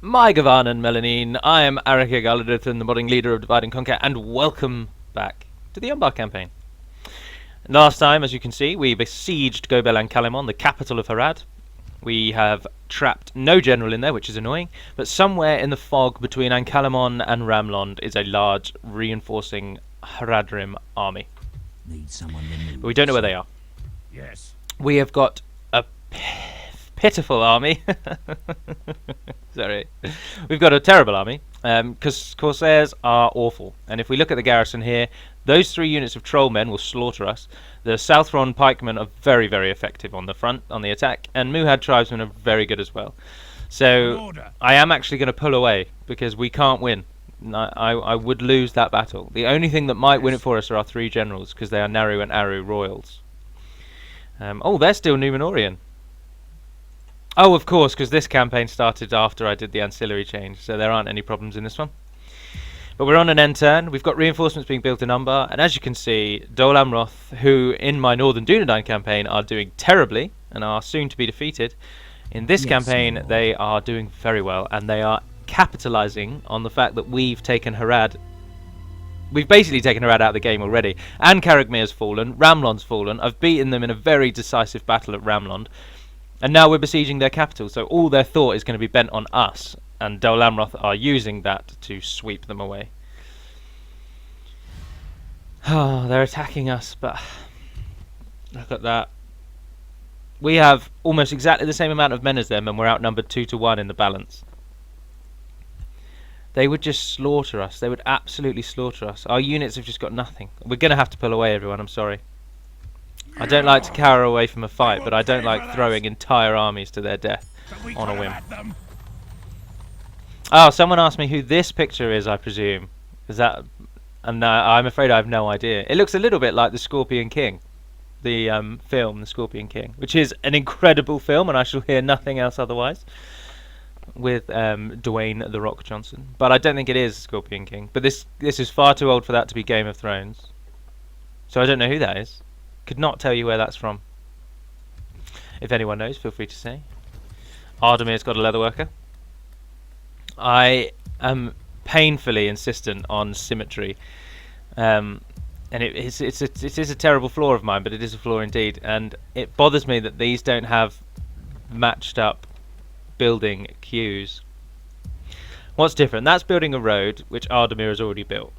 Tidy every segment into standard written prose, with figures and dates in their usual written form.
My Gavanan Melanine, I am Arika Galadithan, the modding leader of Divide and Conquer, and welcome back to the Umbar campaign. Last time, as you can see, we besieged Gobel Ancalimon, the capital of Harad. We have trapped no general in there, which is annoying, but somewhere in the fog between Ancalimon and Ramlond is a large, reinforcing Haradrim army. Need someone but we don't know where they are. Yes. We have got a pitiful army. Sorry. We've got a terrible army, because Corsairs are awful. And if we look at the garrison here, those 3 units of trollmen will slaughter us. The Southron pikemen are very, very effective on the front, on the attack, and Muhad tribesmen are very good as well. So I am actually going to pull away, because we can't win. I would lose that battle. The only thing that might win it for us are our 3 generals, because they are Naru and Aru royals. Oh, they're still Númenorian. Oh, of course, because this campaign started after I did the ancillary change, so there aren't any problems in this one. But we're on an end turn. We've got reinforcements being built in Umbar, and as you can see, Dol Amroth, who in my Northern Dunedain campaign are doing terribly and are soon to be defeated, in this campaign they are doing very well, and they are capitalising on the fact that we've taken Harad. We've basically taken Harad out of the game already, and Karagmir's fallen, Ramlond's fallen. I've beaten them in a very decisive battle at Ramlond. And now we're besieging their capital, so all their thought is going to be bent on us, and Dol Amroth are using that to sweep them away. Oh, they're attacking us, but look at that. We have almost exactly the same amount of men as them, and we're outnumbered 2 to 1 in the balance. They would just slaughter us. They would absolutely slaughter us. Our units have just got nothing. We're going to have to pull away, everyone. I'm sorry. I don't like to cower away from a fight, but I don't like throwing entire armies to their death on a whim. Oh, someone asked me who this picture is, I presume. Is that... And I'm afraid I have no idea. It looks a little bit like The Scorpion King. The film, The Scorpion King. Which is an incredible film, and I shall hear nothing else otherwise. With Dwayne The Rock Johnson. But I don't think it is Scorpion King. But this is far too old for that to be Game of Thrones. So I don't know who that is. Could not tell you where that's from. If anyone knows, feel free to say. Ardemir's got a leatherworker. I am painfully insistent on symmetry, and it is a terrible flaw of mine, but it is a flaw indeed. And it bothers me that these don't have matched up building queues. What's different? That's building a road, which Ardemir has already built.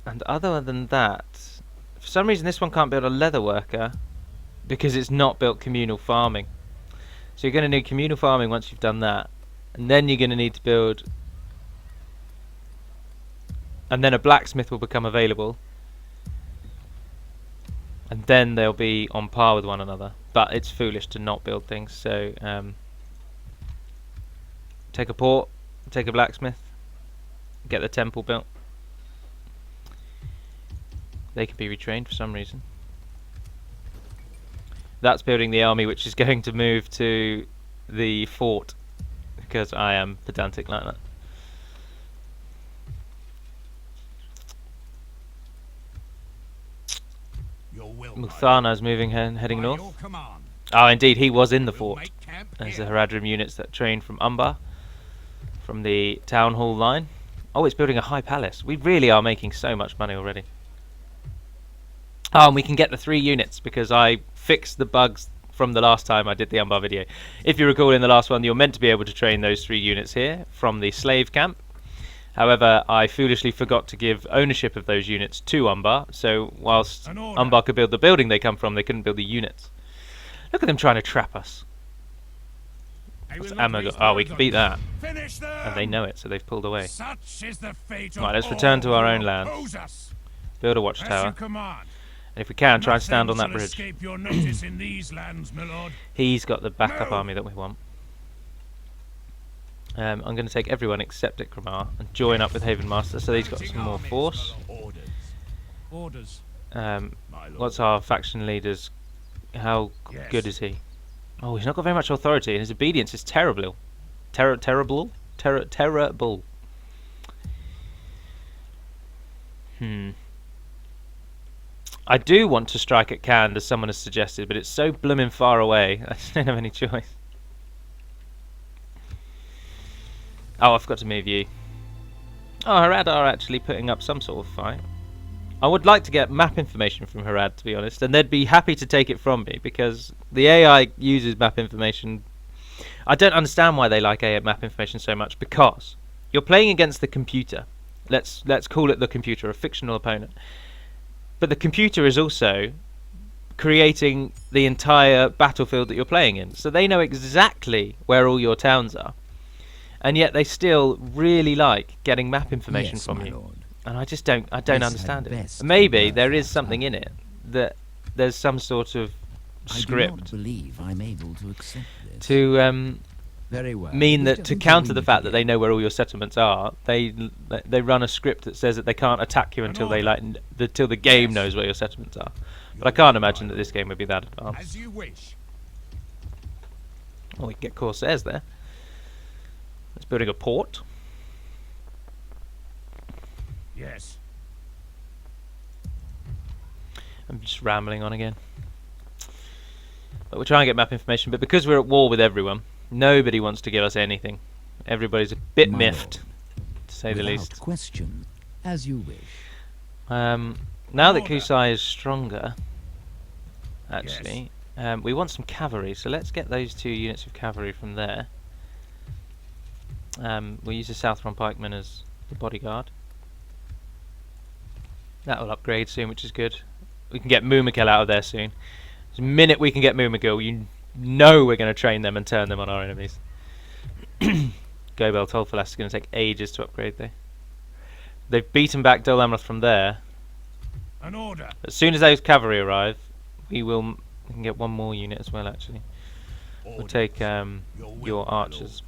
And other than that, for some reason this one can't build a leather worker because it's not built communal farming. So you're going to need communal farming once you've done that, and then you're going to need to build, and then a blacksmith will become available, and then they'll be on par with one another. But it's foolish to not build things, so take a port, take a blacksmith, get the temple built. They can be retrained for some reason. That's building the army which is going to move to the fort, because I am pedantic like that. Muthana's moving, heading north. Oh, indeed, he was in the fort. There's the Haradrim units that train from Umbar, from the town hall line. Oh, it's building a high palace. We really are making so much money already. Oh, and we can get the 3 units because I fixed the bugs from the last time I did the Umbar video. If you recall, in the last one, you're meant to be able to train those 3 units here from the slave camp. However, I foolishly forgot to give ownership of those units to Umbar, so whilst Umbar could build the building they come from, they couldn't build the units. Look at them trying to trap us. What's ammo got? Oh, we can beat that. And they know it, so they've pulled away. Right, let's return to our own land. Build a watchtower. And if we can, try and stand on that bridge. He's got the backup army that we want. I'm going to take everyone except Ikramar and join up with Haven Master, so he's got some more force. What's our faction leader's... How good is he? Oh, he's not got very much authority, and his obedience is terrible. Terrible? Terrible. I do want to strike at Khand, as someone has suggested, but it's so bloomin' far away. I just don't have any choice. Oh, I forgot to move you. Oh, Harad are actually putting up some sort of fight. I would like to get map information from Harad, to be honest, and they'd be happy to take it from me because the AI uses map information. I don't understand why they like AI map information so much, because you're playing against the computer. Let's call it the computer, a fictional opponent. But the computer is also creating the entire battlefield that you're playing in, so they know exactly where all your towns are, and yet they still really like getting map information from you. Lord. And I just don't understand it. Maybe there is something in it, that there's some sort of script I do not believe I'm able to accept this. to Very well. mean that Which to of counter we the need fact to that get? they know where all your settlements are, they run a script that says that they can't attack you until they until the game knows where your settlements are. But I can't imagine that this game would be that advanced. As you wish. Oh, we can get Corsairs there. It's building a port. Yes. I'm just rambling on again. But we're trying to get map information, but because we're at war with everyone, nobody wants to give us anything. Everybody's a bit My miffed, lord. to say the Without least. question, as you wish. Now that Kusai is stronger, actually, we want some cavalry, so let's get those 2 units of cavalry from there. We'll use the Southron pikemen as the bodyguard. That will upgrade soon, which is good. We can get Mumakil out of there soon. The minute we can get Mumakil, you know we're going to train them and turn them on our enemies. Gobel Tolfalas is going to take ages to upgrade, though. They've beaten back Dol Amroth from there. An order. As soon as those cavalry arrive, we can get one more unit as well, actually. We'll take your archers.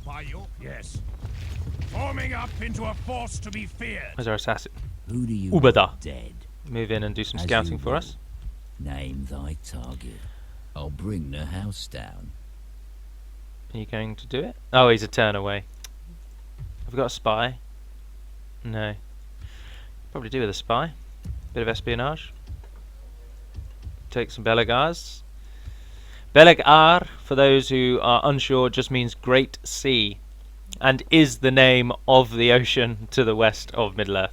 By your yes. Forming up into a force to be feared. Where's our assassin? Who do you Ubada. want dead? Move in and do some As scouting you for will. us. Name thy target. I'll bring the house down. Are you going to do it? Oh, he's a turn away. Have we got a spy? No. Probably do with a spy. Bit of espionage. Take some Belegars. Belegar, for those who are unsure, just means Great Sea, and is the name of the ocean to the west of Middle-earth.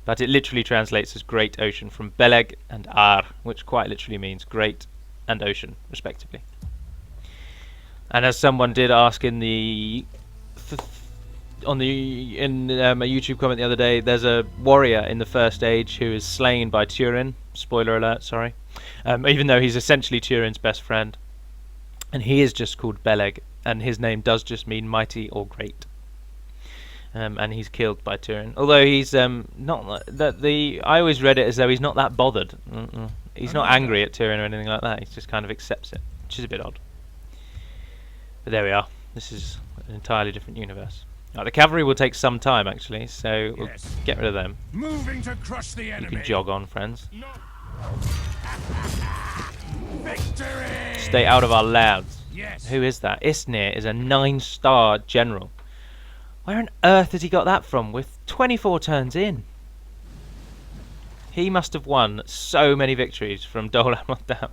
But it literally translates as Great Ocean from Beleg and Ar, which quite literally means Great and Ocean, respectively. And as someone did ask in a YouTube comment the other day, there's a warrior in the First Age who is slain by Turin. Spoiler alert, sorry. Even though he's essentially Turin's best friend, and he is just called Beleg, and his name does just mean mighty or great. And he's killed by Turin. Although he's not I always read it as though he's not that bothered. He's not angry at Turin or anything like that. He just kind of accepts it, which is a bit odd. But there we are. This is an entirely different universe. Right, the cavalry will take some time actually, so we'll get rid of them. Moving to crush the You enemy. can jog on, friends. No. Victory. Stay out of our lands. Yes. Who is that? Isnir is a 9-star general. Where on earth has he got that from with 24 turns in? He must have won so many victories from Dol Amroth down.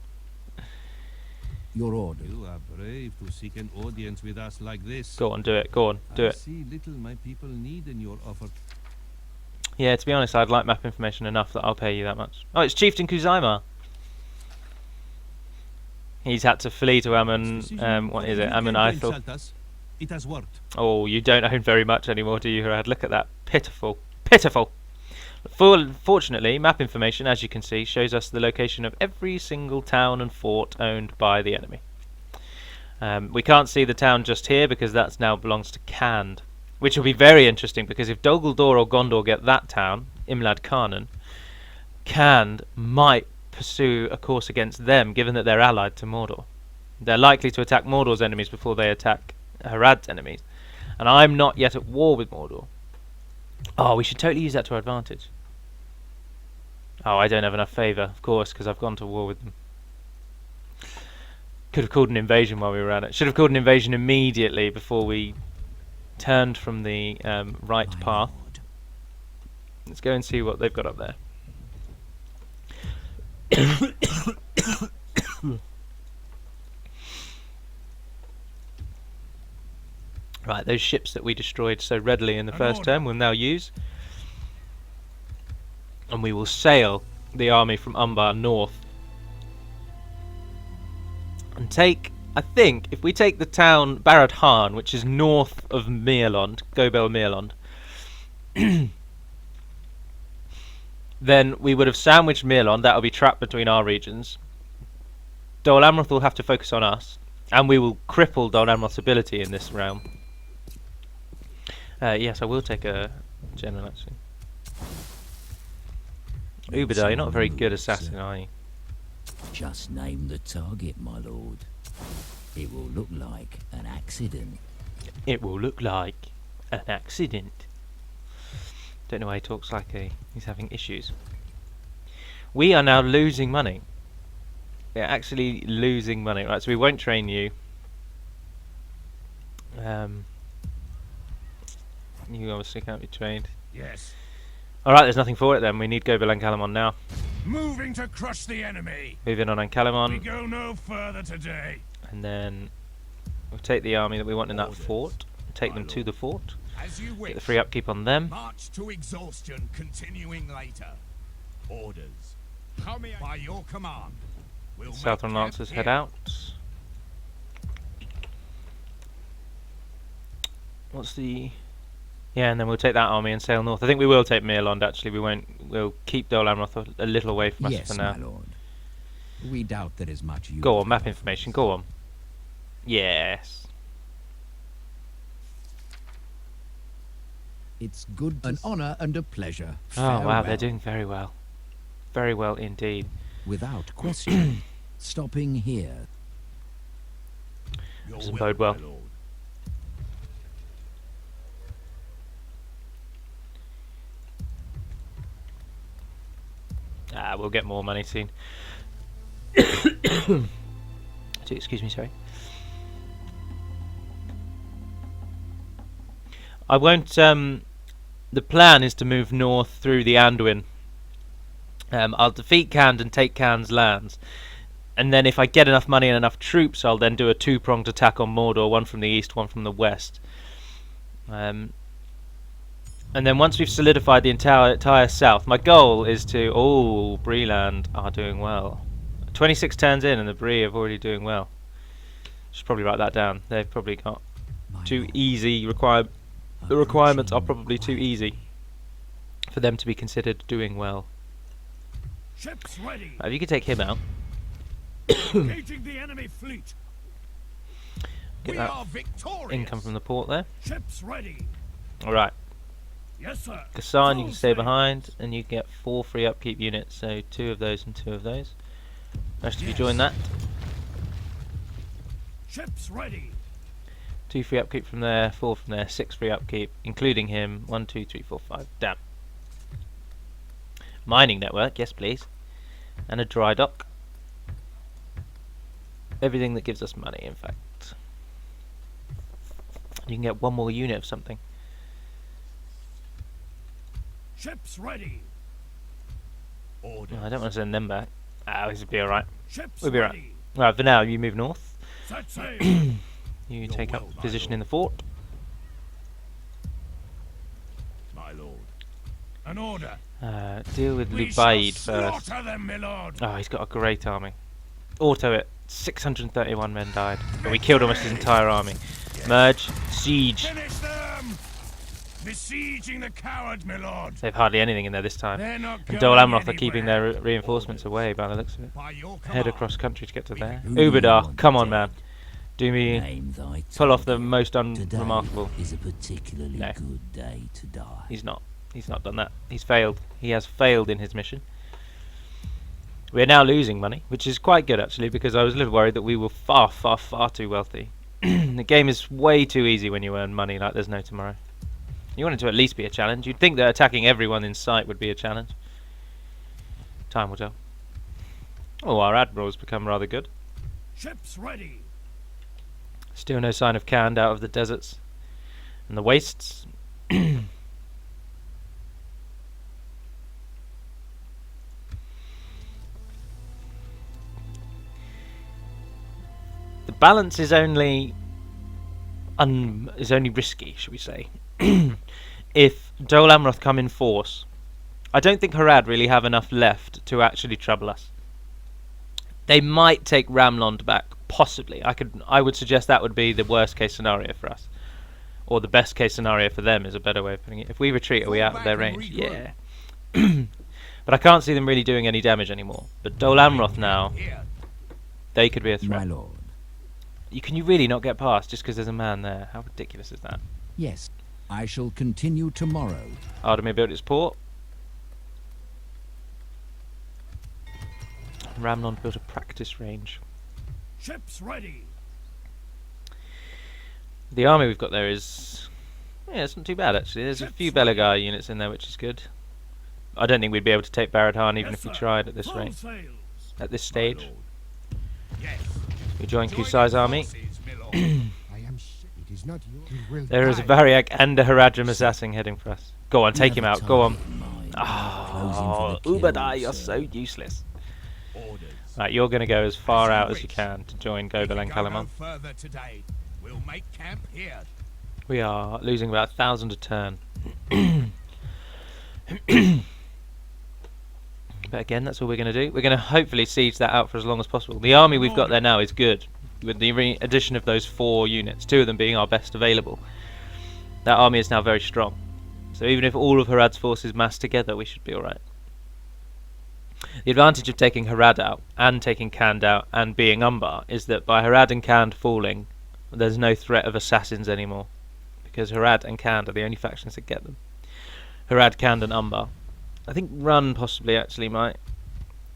Your order. You are brave to seek an audience with us like this. Go on, do it. Go on, do I it. see little my people need in your offer. Yeah, to be honest, I'd like map information enough that I'll pay you that much. Oh, it's Chieftain Kuzaima. He's had to flee to Amun, what is it, Amun Eiffel. It has worked. Oh, you don't own very much anymore, do you, Harad? Look at that. Pitiful. Pitiful! Fortunately, map information, as you can see, shows us the location of every single town and fort owned by the enemy. We can't see the town just here because that now belongs to Khand, which will be very interesting because if Dol Guldur or Gondor get that town, Imlad Khanan, Khand might pursue a course against them, given that they're allied to Mordor. They're likely to attack Mordor's enemies before they attack Harad's enemies, and I'm not yet at war with Mordor. Oh, we should totally use that to our advantage. Oh, I don't have enough favour, of course, because I've gone to war with them. Could have called an invasion while we were at it. Should have called an invasion immediately before we turned from the right path. Let's go and see what they've got up there. Right, those ships that we destroyed so readily in the An first order. turn we'll now use. And we will sail the army from Umbar north. And take, I think, if we take the town Baradhan, which is north of Mirlond, Gobel Mirlond, then we would have sandwiched Mirlond. That will be trapped between our regions. Dol Amroth will have to focus on us, and we will cripple Dol Amroth's ability in this realm. Yes, I will take a general actually. Ubadar, you're not a very good assassin, are you? Just name the target, my lord. It will look like an accident. It will look like an accident. Don't know why he talks like he's having issues. We are now losing money. We're actually losing money. Right, so we won't train you. You obviously can't be trained. Yes. Alright, there's nothing for it then. We need Gobel Ancalimon now. Moving to crush the enemy. Move in on We Ancalimon, go no further today. and then we'll take the army that we want in that Orders. fort, and take them to the fort, As you wish. get the free upkeep on them. March to exhaustion, continuing later. Orders. By your command. We'll Southern make Lancers camp head here. out. What's the... Yeah, and then we'll take that army and sail north. I think we will take Mirlond actually. We won't. We'll keep Dol Amroth a little away from us Yes, for now. my lord. We doubt there is much use. Go on, map information. Go on. Yes. It's good. An honor and a pleasure. Oh wow, Farewell. they're doing very well. Very well indeed. Without question. Stopping here. Your Doesn't will, bode well. my lord. We'll get more money soon. Excuse me, sorry. I won't. The plan is to move north through the Anduin. I'll defeat Khand and take Khand's lands, and then if I get enough money and enough troops, I'll then do a two-pronged attack on Mordor, one from the east, one from the west. And then once we've solidified the entire south, my goal is to... Oh, Breeland are doing well. 26 turns in and the Bree are already doing well. Should probably write that down. They've probably got too easy the requirements are probably too easy for them to be considered doing well. Ships ready. If you could take him out, Engaging the enemy fleet. get We that are victorious. income from the port there. Ships ready. Alright, Yes, sir. Gassan, you can stay Full sail. behind and you get 4 free upkeep units, so 2 of those and 2 of those. Rest of you Yes. join that. Ships ready. 2 free upkeep from there, 4 from there, 6 free upkeep, including him. 1, 2, 3, 4, 5. Damn. Mining network, yes please. And a dry dock. Everything that gives us money, in fact. You can get 1 more unit of something. Ships ready. Order. No, I don't want to send them back. This will be alright. Ships We'll be right. ready. Right, for now, you move north. Set sail. You Your take will, up my position lord. in the fort. My lord. An order. Deal with We shall Lubaid first. slaughter them, my lord. Oh, he's got a great army. Auto it. 631 men died. But we killed almost his entire army. Merge. Siege. Finish them. Besieging the coward, my lord. They've hardly anything in there this time. They're not And going Dol Amroth are keeping their anywhere. reinforcements away by the looks of it. By your Head command. across country to get to there. Who do you Ubadar, want come on dead? man. Do me Name thy pull off the target. most Today unremarkable. is a particularly No. good day to die. He's not. He's not done that. He's failed. He has failed in his mission. We're now losing money, which is quite good actually, because I was a little worried that we were far, far, far too wealthy. The game is way too easy when you earn money like there's no tomorrow. You want it to at least be a challenge. You'd think that attacking everyone in sight would be a challenge. Time will tell. Oh, our admiral's become rather good. Ships ready. Still no sign of Khand out of the deserts and the wastes. The balance is only is only risky, should we say, if Dol Amroth come in force. I don't think Harad really have enough left to actually trouble us. They might take Ramlond back, possibly. I would suggest that would be the worst case scenario for us, or the best case scenario for them is a better way of putting it. If we retreat, are we out of their range? Yeah. But I can't see them really doing any damage anymore. But Dol Amroth now, they could be a threat. My lord. Can you really not get past just because there's a man there? How ridiculous is that? Yes. I shall continue tomorrow. Ardamir built its port. Ramlond built a practice range. Ships ready. The army we've got there is... yeah, it's not too bad actually. There's a few Belagar units in there, which is good. I don't think we'd be able to take Baradhan even if we tried at this rate. At this stage. Yes. We join Kusai's army. It is not your will. There is a Variag and a Haradrim assassin heading for us. Go on, take him out. Go on. Oh, Ubadai, you're so useless. Orders. Right, you're going to go as far out as you can to join If Gobel we go Ancalimon. no further today, we'll make camp here. We are losing about 1,000 a turn. But again, that's all we're going to do. We're going to hopefully siege that out for as long as possible. The army we've got there now is good. With the addition of those 4 units, 2 of them being our best available. That army is now very strong. So even if all of Harad's forces mass together, we should be alright. The advantage of taking Harad out, and taking Khand out, and being Umbar, is that by Harad and Khand falling, there's no threat of assassins anymore. Because Harad and Khand are the only factions that get them. Harad, Khand and Umbar. I think Run possibly actually might.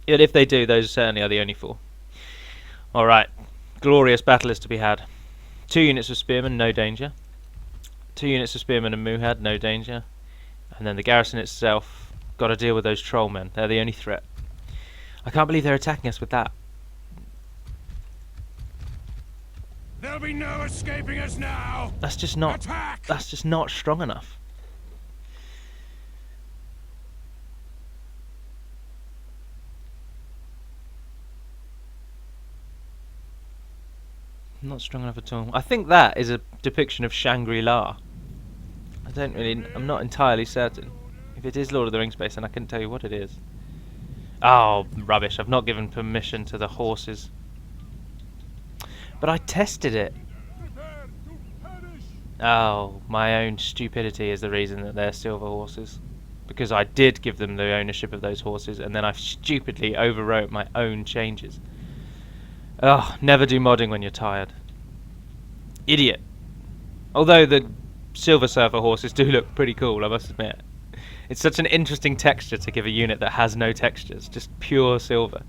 Yet if they do, those certainly are the only 4. Alright. Glorious battle is to be had. 2 units of spearmen, no danger. 2 units of spearmen and Muhad, no danger. And then the garrison itself, got to deal with those trollmen. They're the only threat. I can't believe they're attacking us with that. There'll be no escaping us now. That's just not. Attack! That's just not strong enough. Not strong enough at all. I think that is a depiction of Shangri-La. I'm not entirely certain. If it is Lord of the Rings based, then I couldn't tell you what it is. Oh, rubbish. I've not given permission to the horses. But I tested it. Oh, my own stupidity is the reason that they're silver horses. Because I did give them the ownership of those horses, and then I stupidly overwrote my own changes. Oh, never do modding when you're tired. Idiot. Although the Silver Surfer horses do look pretty cool, I must admit. It's such an interesting texture to give a unit that has no textures, just pure silver.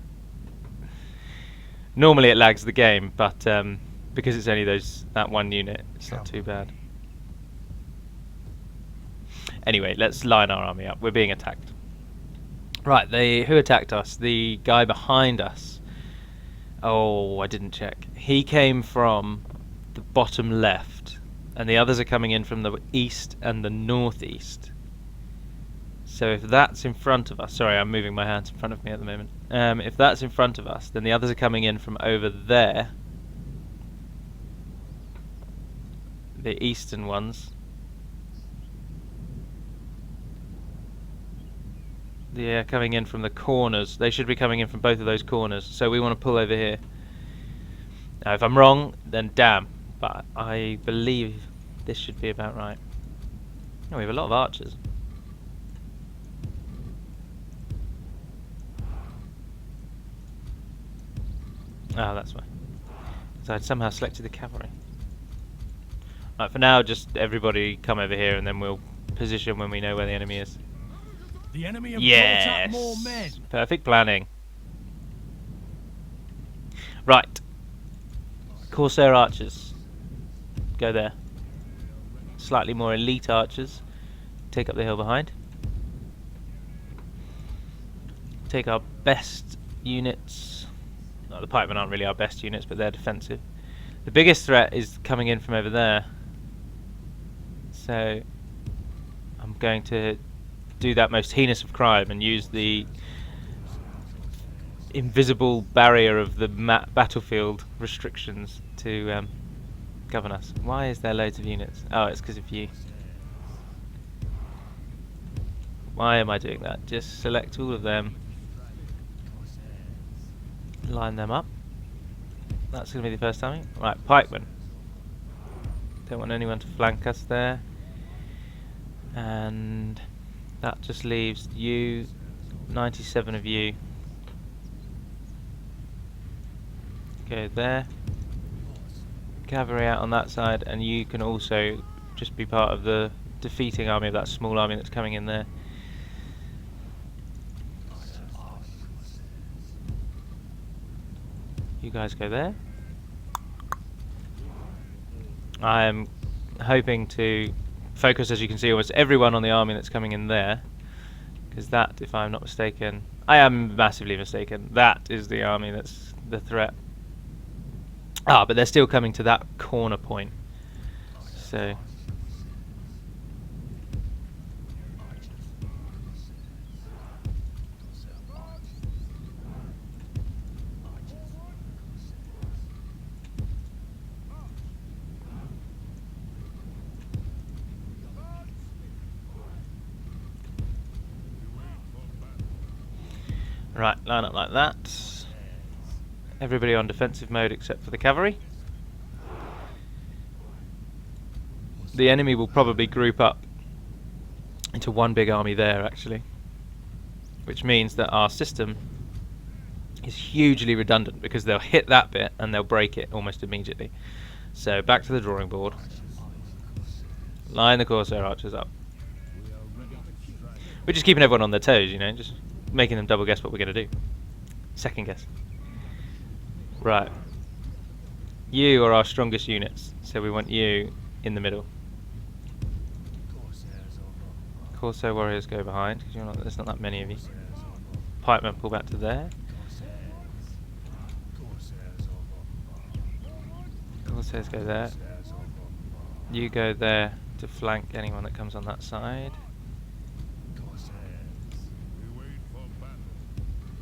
Normally it lags the game, but because it's only that one unit, it's not too bad. Anyway, let's line our army up. We're being attacked. Right, who attacked us? The guy behind us. Oh, I didn't check. He came from the bottom left, and the others are coming in from the east and the northeast. So if that's in front of us... Sorry, I'm moving my hands in front of me at the moment. If that's in front of us, then the others are coming in from over there. The eastern ones. They're coming in from the corners. They should be coming in from both of those corners. So we want to pull over here. Now if I'm wrong, then damn. But I believe this should be about right. Oh, we have a lot of archers. Oh, that's why. So I'd somehow selected the cavalry. Right, for now, just everybody come over here and then we'll position when we know where the enemy is. The enemy have Yes! brought up more men. Perfect planning. Right. Corsair archers. Go there. Slightly more elite archers. Take up the hill behind. Take our best units. No, the pikemen aren't really our best units, but they're defensive. The biggest threat is coming in from over there. So I'm going to do that most heinous of crime and use the invisible barrier of the battlefield restrictions to govern us. Why is there loads of units? Oh, it's because of you. Why am I doing that? Just select all of them. Line them up. That's going to be the first timing. Right, pikemen. Don't want anyone to flank us there. And that just leaves you, 97 of you. Go there. Cavalry out on that side, and you can also just be part of the defeating army of that small army that's coming in there. You guys go there. I am hoping to focus, as you can see, almost everyone on the army that's coming in there, because that, if I'm not mistaken, I am massively mistaken, that is the army that's the threat. Ah, but they're still coming to that corner point. So right, line up like that. Everybody on defensive mode except for the cavalry. The enemy will probably group up into one big army there, actually, which means that our system is hugely redundant, because they'll hit that bit and they'll break it almost immediately. So back to the drawing board. Line the Corsair archers up. We're just keeping everyone on their toes, you know, just making them double guess what we're going to do. Second guess. Right. You are our strongest units, so we want you in the middle. Corsair warriors go behind, because there's not that many of you. Pikemen pull back to there. Corsairs go there. You go there to flank anyone that comes on that side.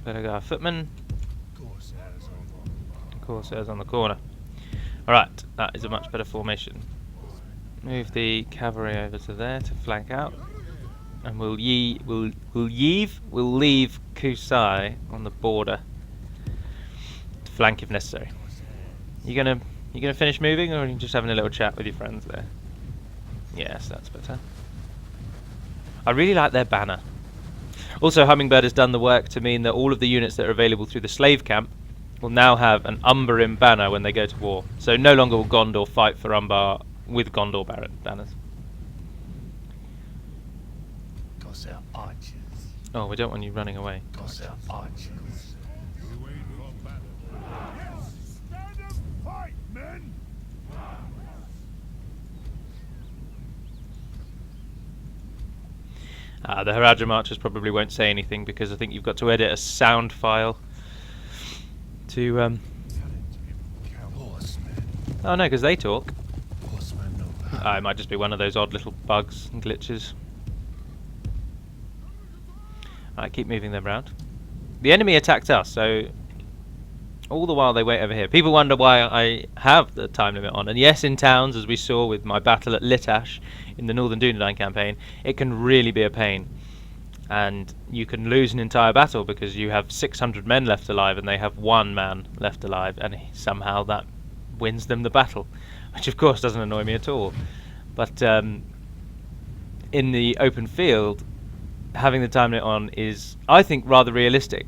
Better go footmen. Corsairs on the corner. Alright, that is a much better formation. Move the cavalry over to there to flank out. And we'll leave Kusai on the border to flank if necessary. You gonna finish moving, or are you just having a little chat with your friends there? Yes, that's better. I really like their banner. Also, Hummingbird has done the work to mean that all of the units that are available through the slave camp will now have an Umbarim banner when they go to war. So no longer will Gondor fight for Umbar with Gondor banners. Corsair archers. Oh, we don't want you running away. Corsair archers. Yes, stand and fight, men. The Haradrim archers probably won't say anything, because I think you've got to edit a sound file to oh no, because they talk. It might just be one of those odd little bugs and glitches. Alright, keep moving them round. The enemy attacked us, so all the while they wait over here. People wonder why I have the time limit on, and yes, in towns, as we saw with my battle at Litash in the Northern Dunedain campaign, it can really be a pain. And you can lose an entire battle because you have 600 men left alive and they have 1 man left alive, and somehow that wins them the battle, which of course doesn't annoy me at all. But in the open field, having the time limit on is, I think, rather realistic,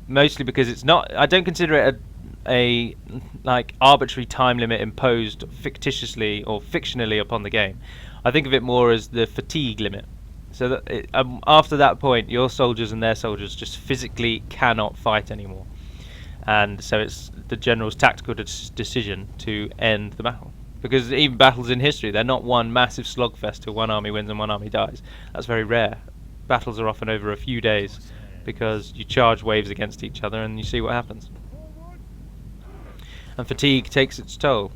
mostly because it's not, I don't consider it a like arbitrary time limit imposed fictitiously or fictionally upon the game. I think of it more as the fatigue limit. So that after that point, your soldiers and their soldiers just physically cannot fight anymore, and so it's the general's tactical decision to end the battle. Because even battles in history, they're not one massive slogfest till one army wins and one army dies. That's very rare. Battles are often over a few days, because you charge waves against each other and you see what happens. And fatigue takes its toll.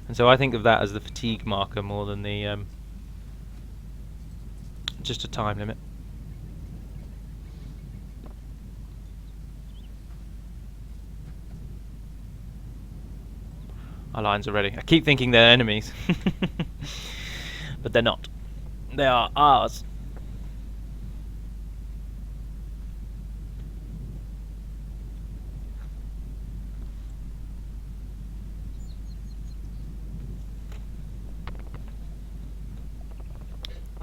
And so I think of that as the fatigue marker more than the just a time limit. our lines already. I keep thinking they're enemies. But they're not. They are ours.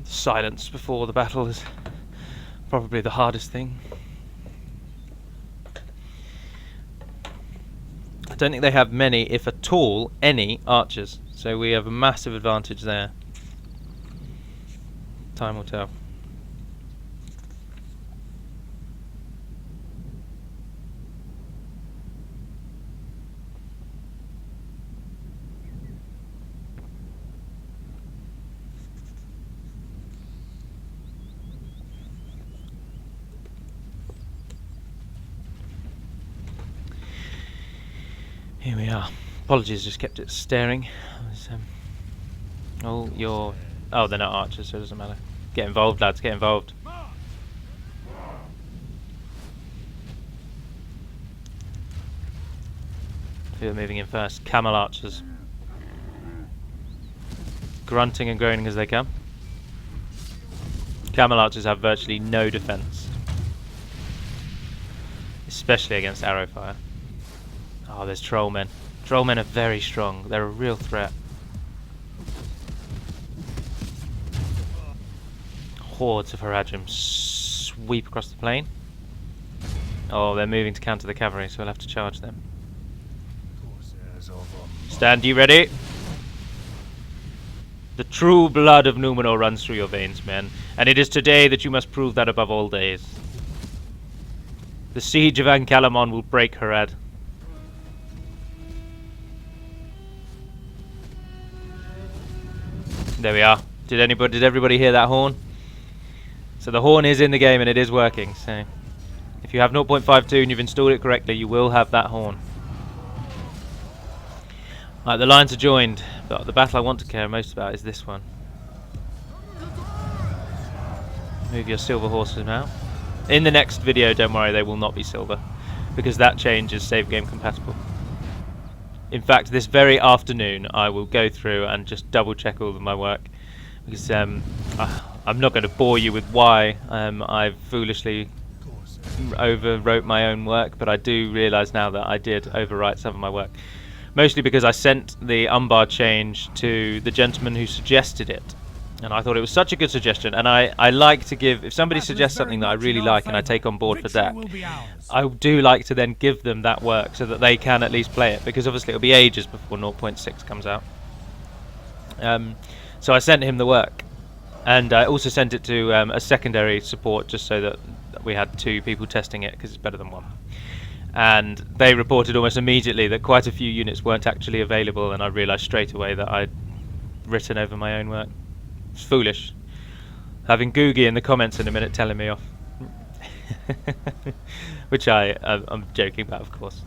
Silence before the battle is probably the hardest thing. I don't think they have many, if at all, any archers. So we have a massive advantage there. Time will tell. Here we are. Apologies, just kept it staring. Oh, you're... Oh, they're not archers, so it doesn't matter. Get involved, lads, get involved. Who are moving in first? Camel archers. Grunting and groaning as they come. Camel archers have virtually no defense. Especially against arrow fire. Oh, there's trollmen. Trollmen are very strong. They're a real threat. Hordes of Haradrim sweep across the plain. Oh, they're moving to counter the cavalry, so we'll have to charge them. Stand ye ready. The true blood of Númenor runs through your veins, men, and it is today that you must prove that above all days. The siege of Ancalimon will break Harad. There we are. Did everybody hear that horn? So the horn is in the game and it is working. So if you have 0.52 and you've installed it correctly, you will have that horn. Right, the lines are joined, but the battle I want to care most about is this one. Move your silver horses now. In the next video, don't worry, they will not be silver, because that change is save game compatible. In fact, this very afternoon I will go through and just double check all of my work, because I'm not going to bore you with why I've foolishly overwrote my own work, but I do realise now that I did overwrite some of my work. Mostly because I sent the Umbar change to the gentleman who suggested it. And I thought it was such a good suggestion, and I like to give, if somebody suggests something that I really like and I take on board for deck, I do like to then give them that work so that they can at least play it, because obviously it'll be ages before 0.6 comes out. So I sent him the work, and I also sent it to a secondary support just so that we had 2 people testing it, because it's better than 1. And they reported almost immediately that quite a few units weren't actually available, and I realised straight away that I'd written over my own work. It's foolish. Having Googie in the comments in a minute telling me off. Which I'm joking about, of course.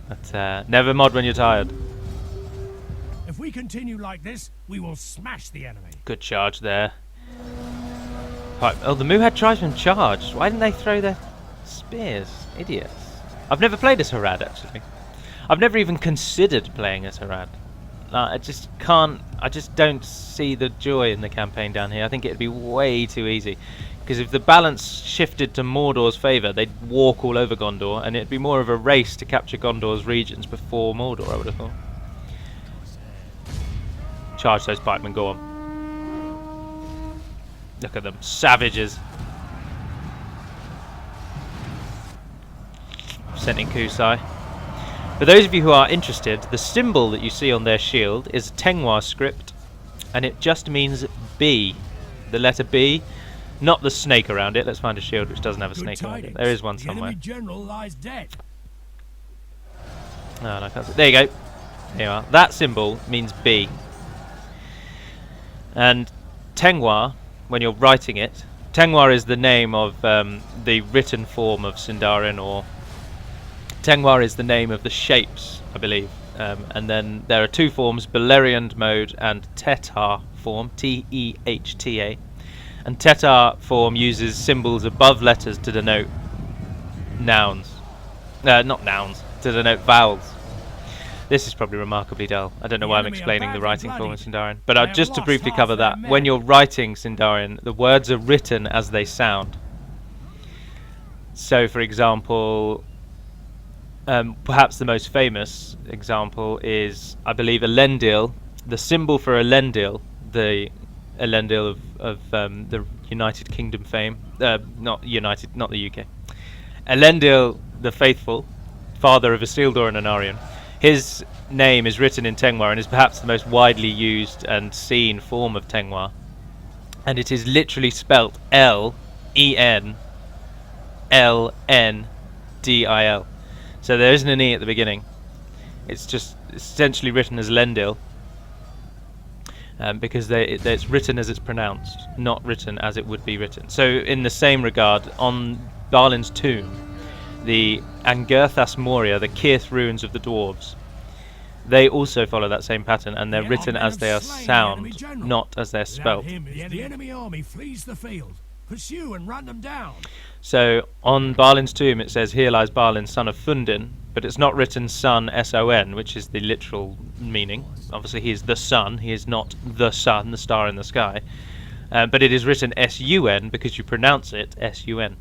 But never mod when you're tired. If we continue like this, we will smash the enemy. Good charge there. Right. Oh, the Muhad tribesmen charged. Why didn't they throw their spears? Idiots. I've never played as Harad, actually. I've never even considered playing as Harad. I just can't. I just don't see the joy in the campaign down here. I think it'd be way too easy, because if the balance shifted to Mordor's favour, they'd walk all over Gondor, and it'd be more of a race to capture Gondor's regions before Mordor, I would have thought. Charge those pikemen, go on. Look at them, savages. Sent in Kusai. For those of you who are interested, the symbol that you see on their shield is Tengwa script, and it just means B. The letter B, not the snake around it. Let's find a shield which doesn't have a snake around it. There is one somewhere. The enemy general lies dead. Oh, no, I can't see. There you go. There you are. That symbol means B. And Tengwa, when you're writing it, Tengwa is the name of the written form of Sindarin, or Tengwa is the name of the shapes, I believe. And then there are 2 forms, Beleriand mode and Tetar form, T-E-H-T-A. And Tetar form uses symbols above letters to denote nouns. Not nouns, to denote vowels. This is probably remarkably dull. I don't know The why I'm enemy are explaining the badly writing form of bloodied. Sindarian. But They have just to lost briefly half cover their that, when men. you're writing Sindarian, the words are written as they sound. So, for example, perhaps the most famous example is, I believe, Elendil. The symbol for Elendil, the Elendil of the United Kingdom fame, not United, not the UK. Elendil the Faithful, father of Isildur and Anarion. His name is written in Tengwar and is perhaps the most widely used and seen form of Tengwar. And it is literally spelt L-E-N-L-N-D-I-L. So there isn't an E at the beginning. It's just essentially written as Lendil. Because it's written as it's pronounced, not written as it would be written. So in the same regard, on Balin's tomb, the Angurthas Moria, the Kirth runes of the dwarves, they also follow that same pattern, and they're The written men as have they are slain the enemy sound, general. not as they're Without spelt. him, the enemy army flees the field. Pursue and run them down. So on Balin's tomb it says, "Here lies Balin, son of Fundin," but it's not written son, S-O-N, which is the literal meaning. Obviously he is the sun, he is not the sun, the star in the sky. But it is written S-U-N because you pronounce it S-U-n.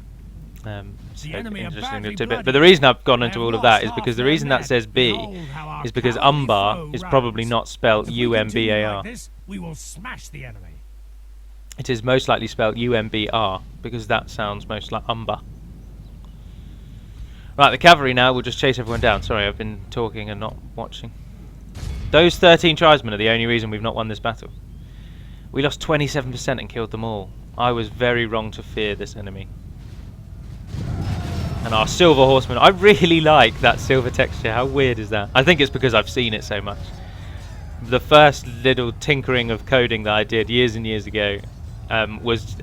The enemy are Interesting badly tidbit. bloodied. But the reason I've gone They into have all of lost that is half because the their reason that men. says B Behold how our is because cowardly Umbar foe is probably runs. not spelled If we continue U-M-B-A-R. like this, we will smash the enemy. It is most likely spelled U-M-B-R because that sounds most like Umbar. Right, the cavalry now will just chase everyone down. Sorry, I've been talking and not watching. Those 13 tribesmen are the only reason we've not won this battle. We lost 27% and killed them all. I was very wrong to fear this enemy. And our silver horsemen, I really like that silver texture. How weird is that? I think it's because I've seen it so much. The first little tinkering of coding that I did years and years ago was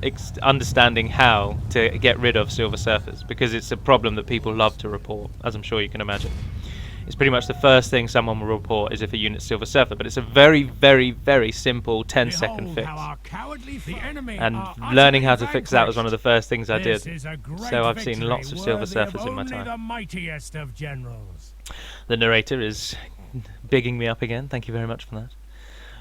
understanding how to get rid of silver surfers, because it's a problem that people love to report, as I'm sure you can imagine. It's pretty much the first thing someone will report is if a unit's silver surfer, but it's a very, very, very simple 10-second Behold fix. how our cowardly the enemy And are learning how utterly to fix that was one of the first things I This did. is a great So I've seen victory lots of silver worthy surfers in my only time. the mightiest of generals. The narrator is bigging me up again. Thank you very much for that.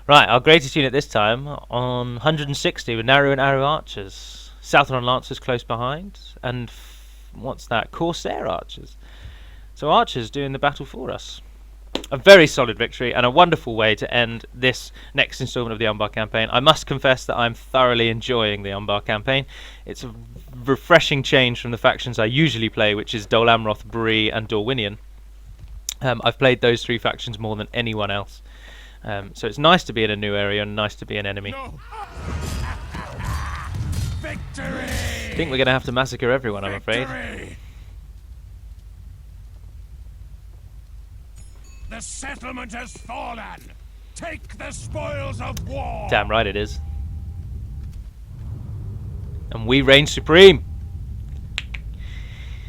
Right, our greatest unit this time on 160 with narrow and arrow archers. Southron lancers close behind. And what's that? Corsair archers. So archers doing the battle for us. A very solid victory and a wonderful way to end this next installment of the Umbar campaign. I must confess that I'm thoroughly enjoying the Umbar campaign. It's a refreshing change from the factions I usually play, which is Dol Amroth, Bree and Dorwinion. I've played those three factions more than anyone else. So it's nice to be in a new area and nice to be an enemy. No. Victory! I think we're going to have to massacre everyone, I'm afraid. Victory! The settlement has fallen. Take the spoils of war. Damn right it is. And we reign supreme.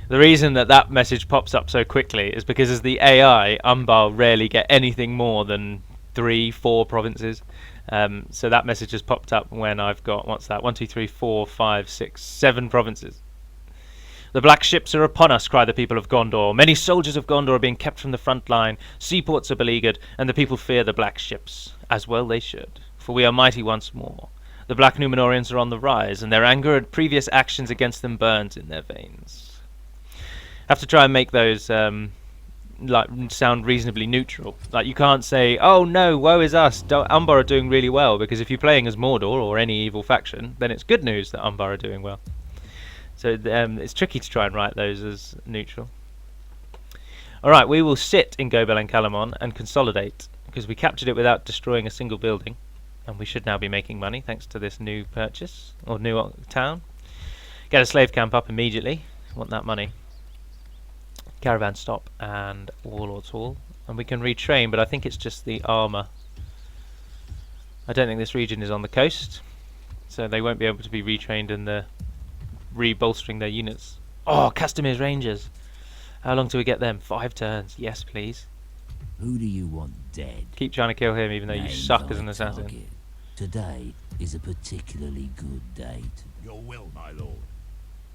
The reason that that message pops up so quickly is because as the AI, Umbar rarely get anything more than 3-4 provinces. So that message has popped up when I've got, what's that, 1, 2, 3, 4, 5, 6, 7 provinces. The black ships are upon us, cry the people of Gondor. Many soldiers of Gondor are being kept from the front line. Seaports are beleaguered, and the people fear the black ships. As well they should, for we are mighty once more. The black Númenorians are on the rise, and their anger and previous actions against them burns in their veins. Have to try and make those like sound reasonably neutral. Like you can't say, "Oh no, woe is us. Umbar are doing really well," because if you're playing as Mordor or any evil faction, then it's good news that Umbar are doing well. So it's tricky to try and write those as neutral. Alright, we will sit in Gobel Ancalimon and consolidate, because we captured it without destroying a single building, and we should now be making money thanks to this new purchase, or new town. Get a slave camp up immediately, want that money. Caravan stop and Warlord's Hall, and we can retrain, but I think it's just the armour. I don't think this region is on the coast, so they won't be able to be retrained in the rebolstering their units. Oh, Castamir's Rangers. How long do we get them? 5 turns. Yes, please. Who do you want dead? Keep trying to kill him even though you Name suck as thy an assassin. target. Today is a particularly good day Your will, my lord.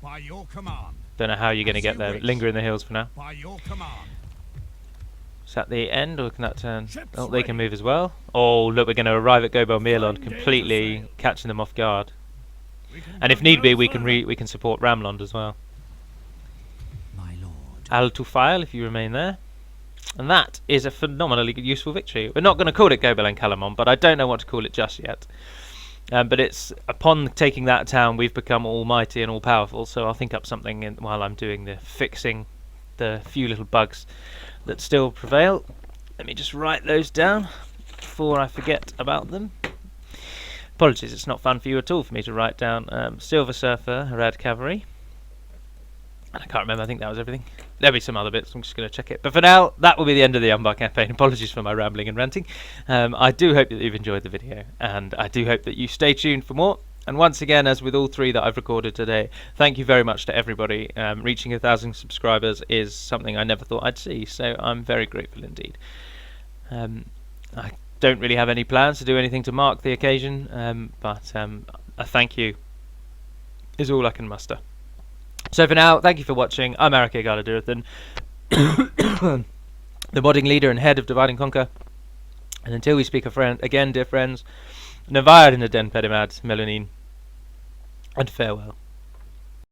By your command. Don't know how you're going to As get you there. wish. Linger in the hills for now. By your command. Is that the end, or can that turn? Oh, they can move as well. Oh, look, we're going to arrive at Gobel Ancalimon, completely catching them off guard. And if need be, we can support Ramlond as well. My lord. Al Tufail, if you remain there. And that is a phenomenally useful victory. We're not going to call it Gobel Ancalimon, but I don't know what to call it just yet. But it's upon taking that town, we've become almighty and all powerful. So I'll think up something while I'm doing the fixing the few little bugs that still prevail. Let me just write those down before I forget about them. Apologies, it's not fun for you at all for me to write down. Silver Surfer, Harad Cavalry. And I can't remember, I think that was everything. There'll be some other bits, I'm just going to check it. But for now, that will be the end of the Umbar campaign. Apologies for my rambling and ranting. I do hope that you've enjoyed the video, and I do hope that you stay tuned for more. And once again, as with all 3 that I've recorded today, thank you very much to everybody. Reaching 1,000 subscribers is something I never thought I'd see, so I'm very grateful indeed. I don't really have any plans to do anything to mark the occasion, but a thank you is all I can muster. So for now, thank you for watching. I'm Arake Galadurathan, the modding leader and head of Divide and Conquer. And until we speak again, dear friends, Navire in the Den Pedimad, Melanin, and farewell.